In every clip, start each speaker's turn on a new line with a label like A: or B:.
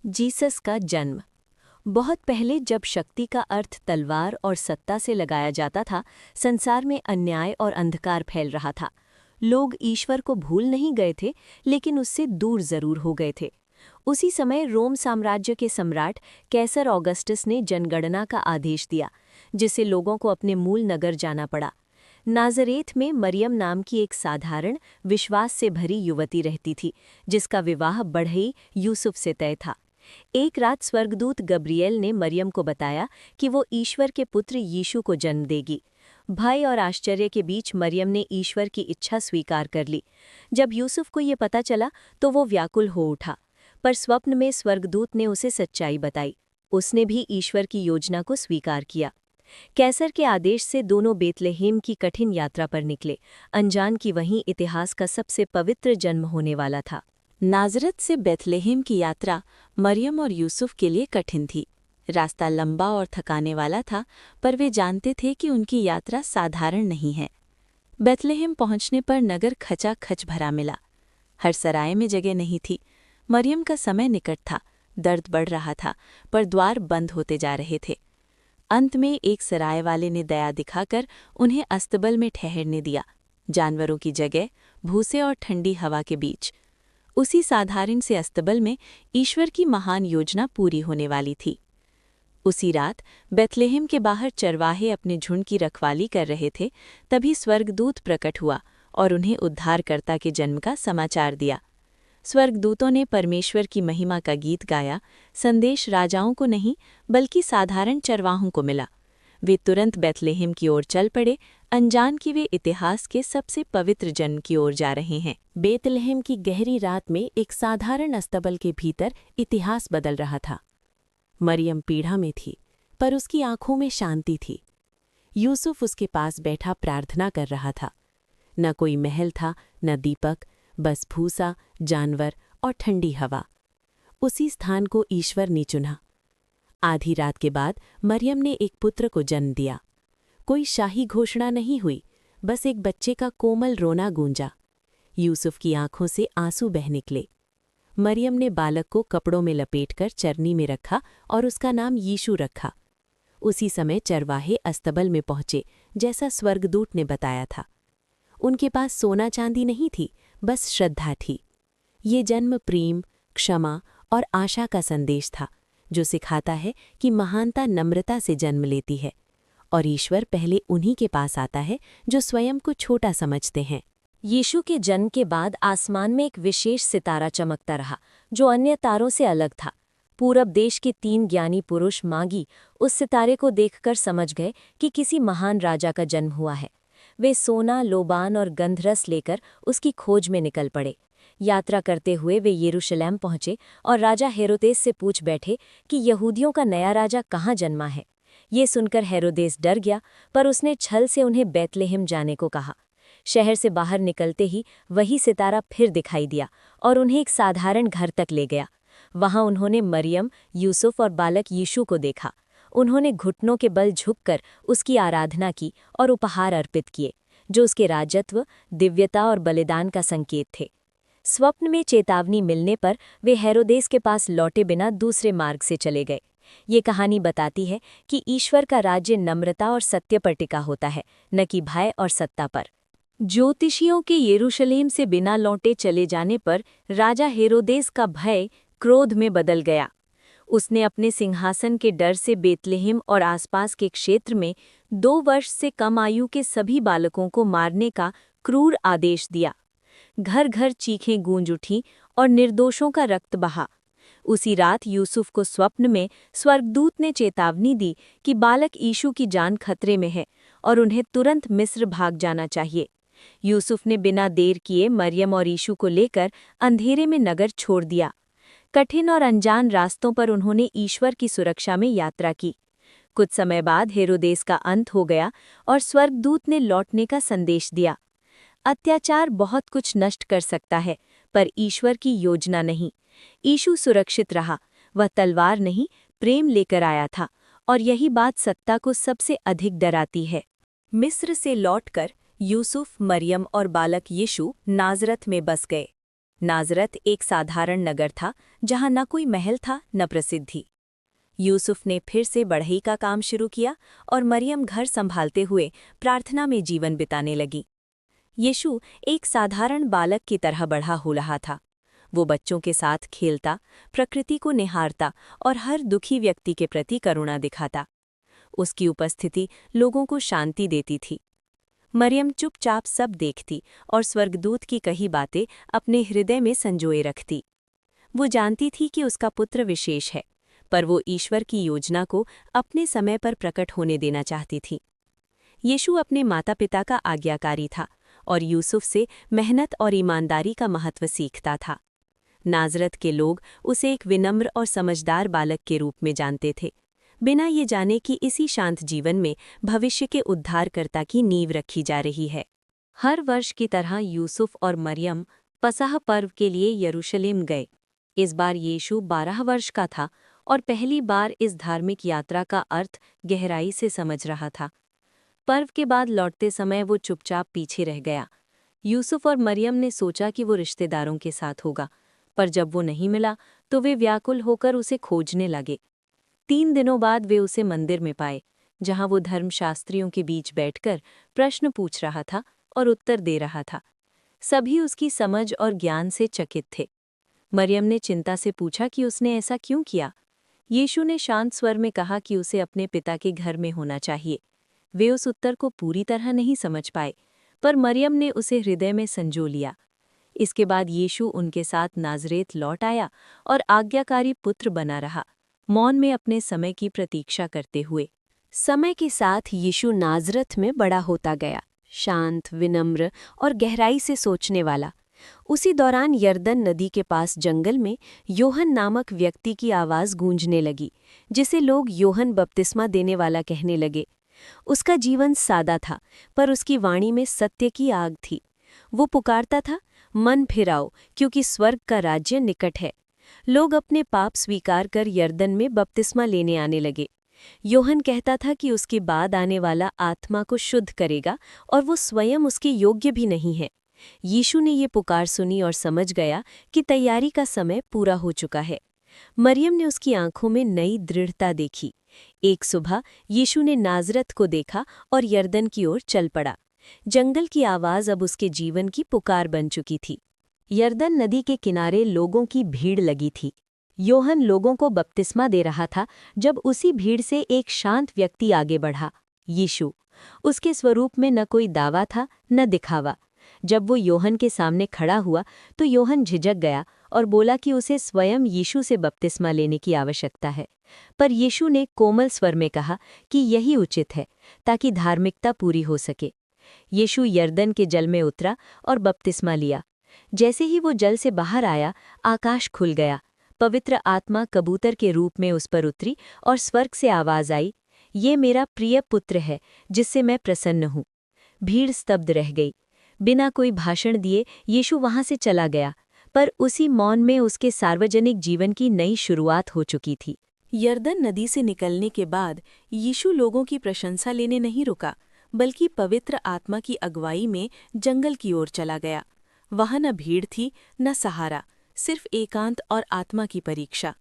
A: Jesus का जन्म। बहुत पहले जब शक्ति का अर्थ तलवार और सत्ता से लगाया जाता था, संसार में अन्याय और अंधकार फैल रहा था। लोग ईश्वर को भूल नहीं गए थे, लेकिन उससे दूर जरूर हो गए थे। उसी समय रोम साम्राज्य के सम्राट कैसर ऑगस्टस ने जनगणना का आदेश दिया, जिससे लोगों को अपने मूल नगर जाना पड़ा। नाज़रेत में मरियम नाम की एक साधारण, विश्वास से भरी युवती रहती थी, जिसका विवाह बढ़ई यूसुफ से तय था। एक रात स्वर्गदूत गब्रिएल ने मरियम को बताया कि वो ईश्वर के पुत्र यीशु को जन्म देगी। भय और आश्चर्य के बीच मरियम ने ईश्वर की इच्छा स्वीकार कर ली। जब यूसुफ को ये पता चला तो वो व्याकुल हो उठा, पर स्वप्न में स्वर्गदूत ने उसे सच्चाई बताई। उसने भी ईश्वर की योजना को स्वीकार किया। कैसर के आदेश से दोनों बेतलेहेम की कठिन यात्रा पर निकले, अनजान कि वहीं इतिहास का सबसे पवित्र जन्म होने वाला था।
B: नाज़रत से बेथलेहेम की यात्रा मरियम और यूसुफ के लिए कठिन थी। रास्ता लंबा और थकाने वाला था, पर वे जानते थे कि उनकी यात्रा साधारण नहीं है। बेथलेहेम पहुंचने पर नगर खचाखच भरा मिला। हर सराय में जगह नहीं थी। मरियम का समय निकट था, दर्द बढ़ रहा था, पर द्वार बंद होते जा रहे थे। अंत में एक सराय वाले ने दया दिखाकर उन्हें अस्तबल में ठहरने दिया, जानवरों की जगह, भूसे और ठंडी हवा के बीच। उसी साधारण से अस्तबल में ईश्वर की महान योजना पूरी होने वाली थी। उसी रात बेथलेहेम के बाहर चरवाहे अपने झुंड की रखवाली कर रहे थे, तभी स्वर्गदूत प्रकट हुआ और उन्हें उद्धारकर्ता के जन्म का समाचार दिया। स्वर्गदूतों ने परमेश्वर की महिमा का गीत गाया। संदेश राजाओं को नहीं, बल्कि साधारण चरवाहों को मिला। वे तुरंत बेथलेहेम की ओर चल पड़े, अनजान कि वे इतिहास के सबसे पवित्र जन्म की ओर जा रहे हैं। बेथलेहेम की गहरी रात में एक साधारण अस्तबल के भीतर इतिहास बदल रहा था। मरियम पीढ़ा में थी, पर उसकी आंखों में शांति थी। यूसुफ उसके पास बैठा प्रार्थना कर रहा था। न कोई महल था, न दीपक, बस भूसा, जानवर और ठंडी हवा। उसी स्थान को ईश्वर ने चुना। आधी रात के बाद मरियम ने एक पुत्र को जन्म दिया। कोई शाही घोषणा नहीं हुई, बस एक बच्चे का कोमल रोना गूंजा। यूसुफ की आंखों से आंसू बह निकले। मरियम ने बालक को कपड़ों में लपेटकर चरनी में रखा और उसका नाम यीशु रखा। उसी समय चरवाहे अस्तबल में पहुंचे, जैसा स्वर्गदूत ने बताया था। उनके पास सोना चांदी नहीं थी, बस श्रद्धा थी। ये जन्म प्रेम, क्षमा और आशा का संदेश था, जो सिखाता है कि महानता नम्रता से जन्म लेती है और ईश्वर पहले उन्हीं के पास आता है जो स्वयं को छोटा समझते हैं।
A: यीशु के जन्म के बाद आसमान में एक विशेष सितारा चमकता रहा, जो अन्य तारों से अलग था। पूरब देश के 3 ज्ञानी पुरुष मागी उस सितारे को देखकर समझ गए कि किसी महान राजा का जन्म हुआ है। वे सोना, लोबान और गंधरस लेकर उसकी खोज में निकल पड़े। यात्रा करते हुए वे यरूशलेम पहुंचे और राजा हेरोदेस से पूछ बैठे कि यहूदियों का नया राजा कहाँ जन्मा है। ये सुनकर हेरोदेस डर गया, पर उसने छल से उन्हें बेतलेहेम जाने को कहा। शहर से बाहर निकलते ही वही सितारा फिर दिखाई दिया और उन्हें एक साधारण घर तक ले गया। वहां उन्होंने मरियम, यूसुफ और बालक यीशु को देखा। उन्होंने घुटनों के बल झुककर उसकी आराधना की और उपहार अर्पित किए, जो उसके राजत्व, दिव्यता और बलिदान का संकेत थे। स्वप्न में चेतावनी मिलने पर वे हेरोदेस के पास लौटे बिना दूसरे मार्ग से चले गए। ये कहानी बताती है कि ईश्वर का राज्य नम्रता और सत्य पर टिका होता है, न कि भय और सत्ता पर। ज्योतिषियों के यरूशलेम से बिना लौटे चले जाने पर राजा हेरोदेस का भय क्रोध में बदल गया। उसने अपने सिंहासन के डर से बेतलेहेम और आसपास के क्षेत्र में 2 वर्ष से कम आयु के सभी बालकों को मारने का क्रूर आदेश दिया। घर घर चीखें गूंज उठीं और निर्दोषों का रक्त बहा। उसी रात यूसुफ को स्वप्न में स्वर्गदूत ने चेतावनी दी कि बालक यीशु की जान खतरे में है और उन्हें तुरंत मिस्र भाग जाना चाहिए। यूसुफ ने बिना देर किए मरियम और यीशु को लेकर अंधेरे में नगर छोड़ दिया। कठिन और अनजान रास्तों पर उन्होंने ईश्वर की सुरक्षा में यात्रा की। कुछ समय बाद हेरोदेस का अंत हो गया और स्वर्गदूत ने लौटने का संदेश दिया। अत्याचार बहुत कुछ नष्ट कर सकता है, पर ईश्वर की योजना नहीं। यीशु सुरक्षित रहा। वह तलवार नहीं, प्रेम लेकर आया था, और यही बात सत्ता को सबसे अधिक डराती है। मिस्र से लौटकर यूसुफ, मरियम और बालक यीशु नाज़रत में बस गए। नाजरत एक साधारण नगर था जहां न कोई महल था न प्रसिद्धि। यूसुफ ने फिर से बढ़ई का काम शुरू किया और मरियम घर संभालते हुए प्रार्थना में जीवन बिताने लगी। यीशु एक साधारण बालक की तरह बड़ा हो रहा था। वो बच्चों के साथ खेलता, प्रकृति को निहारता और हर दुखी व्यक्ति के प्रति करुणा दिखाता। उसकी उपस्थिति लोगों को शांति देती थी। मरियम चुपचाप सब देखती और स्वर्गदूत की कही बातें अपने हृदय में संजोए रखती। वो जानती थी कि उसका पुत्र विशेष है, पर वो ईश्वर की योजना को अपने समय पर प्रकट होने देना चाहती थी। यीशु अपने माता पिता का आज्ञाकारी था और यूसुफ से मेहनत और ईमानदारी का महत्व सीखता था। नाजरत के लोग उसे एक विनम्र और समझदार बालक के रूप में जानते थे, बिना ये जाने कि इसी शांत जीवन में भविष्य के उद्धारकर्ता की नींव रखी जा रही है। हर वर्ष की तरह यूसुफ और मरियम पसह पर्व के लिए यरूशलेम गए। इस बार यीशु 12 वर्ष का था और पहली बार इस धार्मिक यात्रा का अर्थ गहराई से समझ रहा था। पर्व के बाद लौटते समय वो चुपचाप पीछे रह गया। यूसुफ और मरियम ने सोचा कि वो रिश्तेदारों के साथ होगा, पर जब वो नहीं मिला तो वे व्याकुल होकर उसे खोजने लगे। 3 दिनों बाद वे उसे मंदिर में पाए, जहां वो धर्मशास्त्रियों के बीच बैठकर प्रश्न पूछ रहा था और उत्तर दे रहा था। सभी उसकी समझ और ज्ञान से चकित थे। मरियम ने चिंता से पूछा कि उसने ऐसा क्यों किया। यीशु ने शांत स्वर में कहा कि उसे अपने पिता के घर में होना चाहिए। वे उस उत्तर को पूरी तरह नहीं समझ पाए, पर मरियम ने उसे हृदय में संजो लिया। इसके बाद यीशु उनके साथ नाज़रेत लौट आया और आज्ञाकारी पुत्र बना रहा, मौन में अपने समय की प्रतीक्षा करते हुए। समय के साथ यीशु नाज़रत में बड़ा होता गया, शांत, विनम्र और गहराई से सोचने वाला। उसी दौरान यरदन नदी के पास जंगल में योहन नामक व्यक्ति की आवाज़ गूंजने लगी, जिसे लोग योहन बपतिस्मा देने वाला कहने लगे। उसका जीवन सादा था, पर उसकी वाणी में सत्य की आग थी। वो पुकारता था, मन फिराओ, क्योंकि स्वर्ग का राज्य निकट है। लोग अपने पाप स्वीकार कर यरदन में बपतिस्मा लेने आने लगे। योहन कहता था कि उसके बाद आने वाला आत्मा को शुद्ध करेगा और वो स्वयं उसके योग्य भी नहीं है। यीशु ने ये पुकार सुनी और समझ गया कि तैयारी का समय पूरा हो चुका है। मरियम ने उसकी आंखों में नई दृढ़ता देखी। एक सुबह यीशु ने नाज़रत को देखा और यरदन की ओर चल पड़ा। जंगल की आवाज़ अब उसके जीवन की पुकार बन चुकी थी। यरदन नदी के किनारे लोगों की भीड़ लगी थी। योहन लोगों को बपतिस्मा दे रहा था जब उसी भीड़ से एक शांत व्यक्ति आगे बढ़ा, यीशु। उसके स्वरूप में न कोई दावा था न दिखावा। जब वो योहन के सामने खड़ा हुआ तो योहन झिझक गया और बोला कि उसे स्वयं यीशु से बपतिस्मा लेने की आवश्यकता है। पर यीशु ने कोमल स्वर में कहा कि यही उचित है, ताकि धार्मिकता पूरी हो सके। यीशु यरदन के जल में उतरा और बपतिस्मा लिया। जैसे ही वो जल से बाहर आया, आकाश खुल गया। पवित्र आत्मा कबूतर के रूप में उस पर उतरी और स्वर्ग से आवाज आई, ये मेरा प्रिय पुत्र है, जिससे मैं प्रसन्न हूँ। भीड़ स्तब्ध रह गई। बिना कोई भाषण दिए यीशु वहां से चला गया, पर उसी मौन में उसके सार्वजनिक जीवन की नई शुरुआत हो चुकी थी।
B: यरदन नदी से निकलने के बाद यीशु लोगों की प्रशंसा लेने नहीं रुका, बल्कि पवित्र आत्मा की अगुवाई में जंगल की ओर चला गया। वहां न भीड़ थी न सहारा, सिर्फ एकांत और आत्मा की परीक्षा।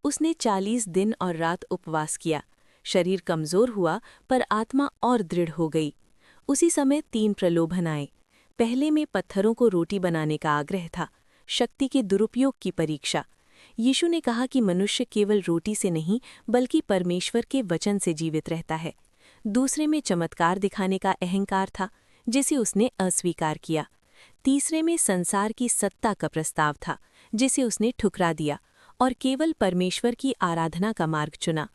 B: उसने 40 दिन और रात उपवास किया। शरीर कमजोर हुआ पर आत्मा और दृढ़ हो गई। उसी समय 3 प्रलोभन आए। पहले में पत्थरों को रोटी बनाने का आग्रह था, शक्ति के दुरुपयोग की परीक्षा। यीशु ने कहा कि मनुष्य केवल रोटी से नहीं बल्कि परमेश्वर के वचन से जीवित रहता है। दूसरे में चमत्कार दिखाने का अहंकार था, जिसे उसने अस्वीकार किया। तीसरे में संसार की सत्ता का प्रस्ताव था, जिसे उसने ठुकरा दिया और केवल परमेश्वर की आराधना का मार्ग चुना।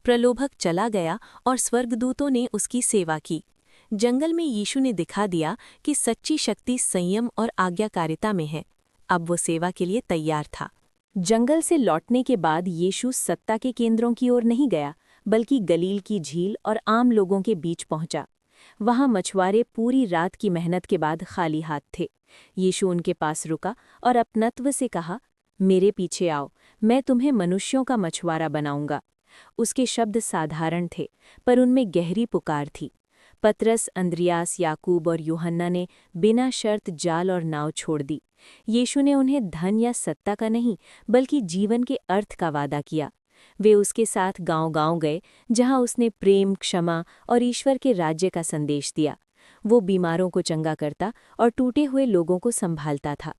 B: प्रलोभक चला गया और स्वर्गदूतों ने उसकी सेवा की। जंगल में यीशु ने दिखा दिया कि सच्ची शक्ति संयम और आज्ञाकारिता में है। अब वो सेवा के लिए तैयार था।
A: जंगल से लौटने के बाद यीशु सत्ता के केंद्रों की ओर नहीं गया, बल्कि गलील की झील और आम लोगों के बीच पहुंचा। वहां मछुआरे पूरी रात की मेहनत के बाद खाली हाथ थे। यीशु उनके पास रुका और अपनत्व से कहा, मेरे पीछे आओ, मैं तुम्हें मनुष्यों का मछुआरा बनाऊंगा। उसके शब्द साधारण थे, पर उनमें गहरी पुकार थी। पतरस, अंद्रियास, याकूब और यूहन्ना ने बिना शर्त जाल और नाव छोड़ दी। यीशु ने उन्हें धन या सत्ता का नहीं, बल्कि जीवन के अर्थ का वादा किया। वे उसके साथ गांव-गांव गए, जहां उसने प्रेम, क्षमा और ईश्वर के राज्य का संदेश दिया। वो बीमारों को चंगा करता और टूटे हुए लोगों को संभालता था।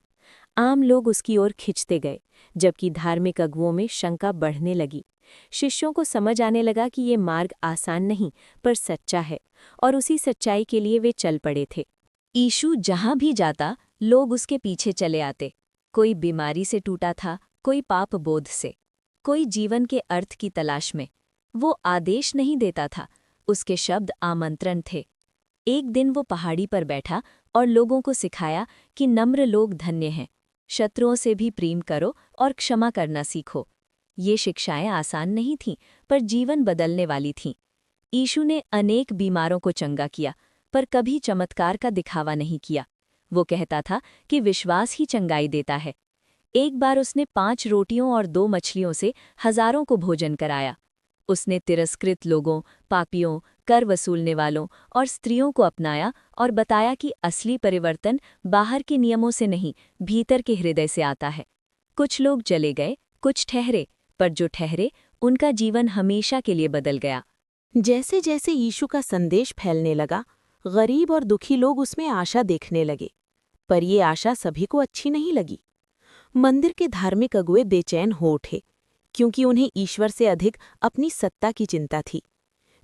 A: आम लोग उसकी ओर खिंचते गए, जबकि धार्मिक अगुओं में शंका बढ़ने लगी। शिष्यों को समझ आने लगा कि ये मार्ग आसान नहीं, पर सच्चा है, और उसी सच्चाई के लिए वे चल पड़े थे। यीशु जहां भी जाता, लोग उसके पीछे चले आते। कोई बीमारी से टूटा था, कोई पाप बोध से, कोई जीवन के अर्थ की तलाश में। वो आदेश नहीं देता था, उसके शब्द आमंत्रण थे। एक दिन वो पहाड़ी पर बैठा और लोगों को सिखाया कि नम्र लोग धन्य हैं, शत्रुओं से भी प्रेम करो और क्षमा करना सीखो। ये शिक्षाएं आसान नहीं थीं, पर जीवन बदलने वाली थीं। यीशु ने अनेक बीमारों को चंगा किया, पर कभी चमत्कार का दिखावा नहीं किया। वो कहता था कि विश्वास ही चंगाई देता है। एक बार उसने 5 रोटियों और 2 मछलियों से हजारों को भोजन कराया। उसने तिरस्कृत लोगों, पापियों, कर वसूलने वालों और स्त्रियों को अपनाया और बताया कि असली परिवर्तन बाहर के नियमों से नहीं, भीतर के हृदय से आता है। कुछ लोग चले गए, कुछ ठहरे, पर जो ठहरे, उनका जीवन हमेशा के लिए बदल गया।
B: जैसे जैसे यीशु का संदेश फैलने लगा, गरीब और दुखी लोग उसमें आशा देखने लगे। पर ये आशा सभी को अच्छी नहीं लगी। मंदिर के धार्मिक अगुए बेचैन हो उठे, क्योंकि उन्हें ईश्वर से अधिक अपनी सत्ता की चिंता थी।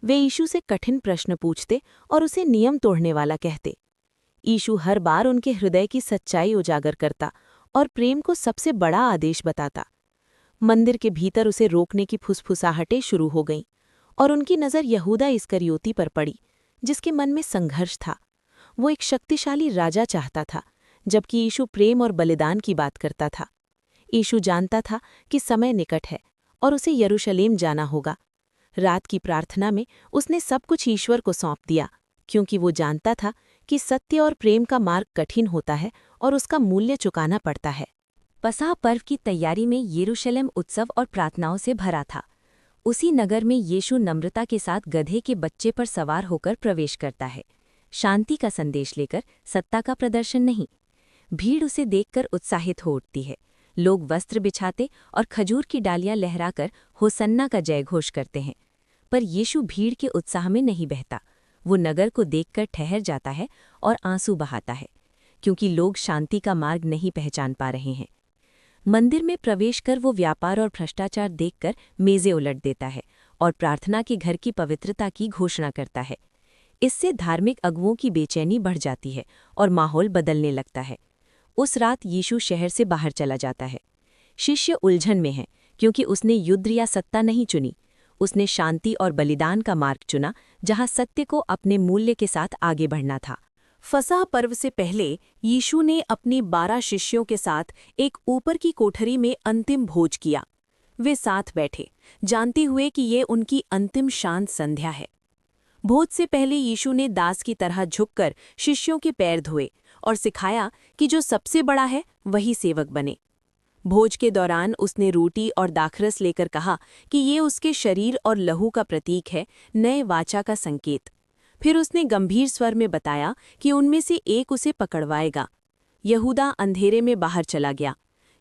B: वे यीशु से कठिन प्रश्न पूछते और उसे नियम तोड़ने वाला कहते। यीशु हर बार उनके हृदय की सच्चाई उजागर करता और प्रेम को सबसे बड़ा आदेश बताता। मंदिर के भीतर उसे रोकने की फुसफुसाहटें शुरू हो गईं, और उनकी नज़र यहूदा इस्करियोती पर पड़ी, जिसके मन में संघर्ष था। वो एक शक्तिशाली राजा चाहता था, जबकि यीशु प्रेम और बलिदान की बात करता था। यीशु जानता था कि समय निकट है और उसे यरूशलेम जाना होगा। रात की प्रार्थना में उसने सब कुछ ईश्वर को सौंप दिया, क्योंकि वो जानता था कि सत्य और प्रेम का मार्ग कठिन होता है और उसका मूल्य चुकाना पड़ता है।
A: पसाह पर्व की तैयारी में यरूशलेम उत्सव और प्रार्थनाओं से भरा था। उसी नगर में यीशु नम्रता के साथ गधे के बच्चे पर सवार होकर प्रवेश करता है, शांति का संदेश लेकर, सत्ता का प्रदर्शन नहीं। भीड़ उसे देखकर उत्साहित हो उठती है। लोग वस्त्र बिछाते और खजूर की डालियां लहराकर होसन्ना का जयघोष करते हैं। पर यीशु भीड़ के उत्साह में नहीं बहता। वो नगर को देखकर ठहर जाता है और आंसू बहाता है, क्योंकि लोग शांति का मार्ग नहीं पहचान पा रहे हैं। मंदिर में प्रवेश कर वो व्यापार और भ्रष्टाचार देखकर मेजें उलट देता है और प्रार्थना के घर की पवित्रता की घोषणा करता है। इससे धार्मिक अगुओं की बेचैनी बढ़ जाती है और माहौल बदलने लगता है। उस रात यीशु शहर से बाहर चला जाता है। शिष्य उलझन में हैं, क्योंकि उसने युद्ध या सत्ता नहीं चुनी। उसने शांति और बलिदान का मार्ग चुना, जहां सत्य को अपने मूल्य के साथ आगे बढ़ना था।
B: फसह पर्व से पहले यीशु ने अपने 12 शिष्यों के साथ एक ऊपर की कोठरी में अंतिम भोज किया। वे साथ बैठे, जानते हुए कि ये उनकी अंतिम शांत संध्या है। भोज से पहले यीशु ने दास की तरह झुककर शिष्यों के पैर धोए और सिखाया कि जो सबसे बड़ा है वही सेवक बने। भोज के दौरान उसने रोटी और दाखरस लेकर कहा कि ये उसके शरीर और लहू का प्रतीक है, नए वाचा का संकेत। फिर उसने गंभीर स्वर में बताया कि उनमें से एक उसे पकड़वाएगा। यहूदा अंधेरे में बाहर चला गया।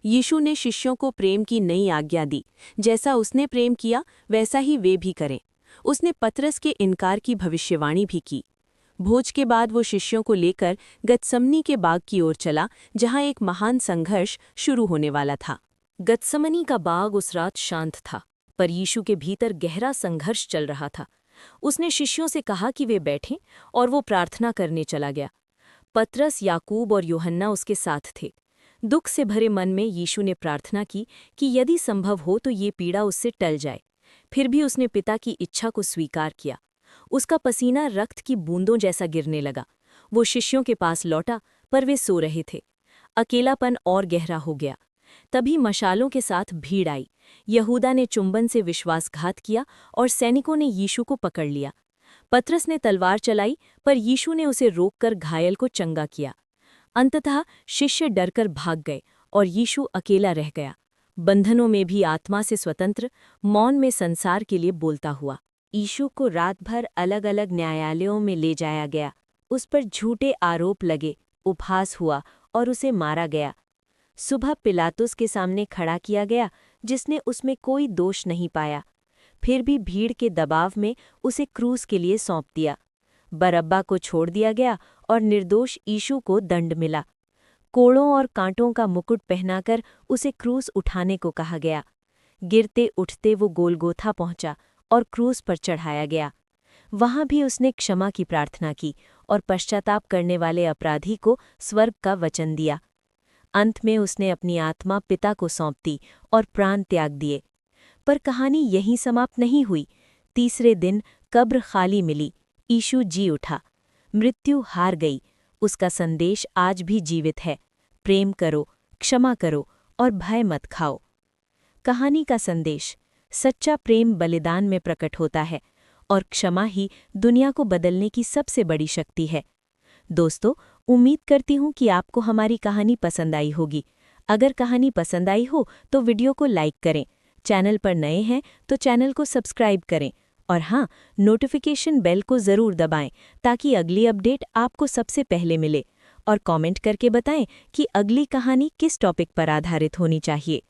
B: यीशु ने शिष्यों को प्रेम की नई आज्ञा दी। जैसा उसने प्रेम किया, वैसा ही वे भी करें। उसने पतरस के इनकार की भविष्यवाणी भी की। भोज के बाद वो शिष्यों को लेकर गतसमनी के बाग की ओर चला, जहां एक महान संघर्ष शुरू होने वाला था।
A: गतसमनी का बाग उस रात शांत था, पर यीशु के भीतर गहरा संघर्ष चल रहा था। उसने शिष्यों से कहा कि वे बैठें, और वो प्रार्थना करने चला गया। पतरस, याकूब और यूहन्ना उसके साथ थे। दुख से भरे मन में यीशु ने प्रार्थना की कि यदि संभव हो तो ये पीड़ा उससे टल जाए। फिर भी उसने पिता की इच्छा को स्वीकार किया। उसका पसीना रक्त की बूंदों जैसा गिरने लगा। वो शिष्यों के पास लौटा, पर वे सो रहे थे। अकेलापन और गहरा हो गया। तभी मशालों के साथ भीड़ आई। यहूदा ने चुंबन से विश्वासघात किया और सैनिकों ने यीशु को पकड़ लिया। पतरस ने तलवार चलाई, पर यीशु ने उसे रोककर घायल को चंगा किया। अंततः शिष्य डरकर भाग गए और यीशु अकेला रह गया, बंधनों में भी आत्मा से स्वतंत्र, मौन में संसार के लिए बोलता हुआ। यीशु को रात भर अलग अलग न्यायालयों में ले जाया गया। उस पर झूठे आरोप लगे, उपहास हुआ और उसे मारा गया। सुबह पिलातुस के सामने खड़ा किया गया, जिसने उसमें कोई दोष नहीं पाया। फिर भी भीड़ के दबाव में उसे क्रूस के लिए सौंप दिया। बरअब्बा को छोड़ दिया गया और निर्दोष यीशु को दंड मिला। कोड़ों और कांटों का मुकुट पहनाकर उसे क्रूस उठाने को कहा गया। गिरते उठते वो गोलगोथा पहुंचा और क्रूस पर चढ़ाया गया। वहां भी उसने क्षमा की प्रार्थना की और पश्चाताप करने वाले अपराधी को स्वर्ग का वचन दिया। अंत में उसने अपनी आत्मा पिता को सौंप दी और प्राण त्याग दिए। पर कहानी यहीं समाप्त नहीं हुई। तीसरे दिन कब्र खाली मिली। यीशु जी उठा। मृत्यु हार गई। उसका संदेश आज भी जीवित है। प्रेम करो, क्षमा करो और भय मत खाओ। कहानी का संदेश: सच्चा प्रेम बलिदान में प्रकट होता है और क्षमा ही दुनिया को बदलने की सबसे बड़ी शक्ति है। दोस्तों, उम्मीद करती हूँ कि आपको हमारी कहानी पसंद आई होगी। अगर कहानी पसंद आई हो तो वीडियो को लाइक करें। चैनल पर नए हैं तो चैनल को सब्सक्राइब करें और हाँ, नोटिफिकेशन बेल को ज़रूर दबाएं ताकि अगली अपडेट आपको सबसे पहले मिले। और कमेंट करके बताएं कि अगली कहानी किस टॉपिक पर आधारित होनी चाहिए।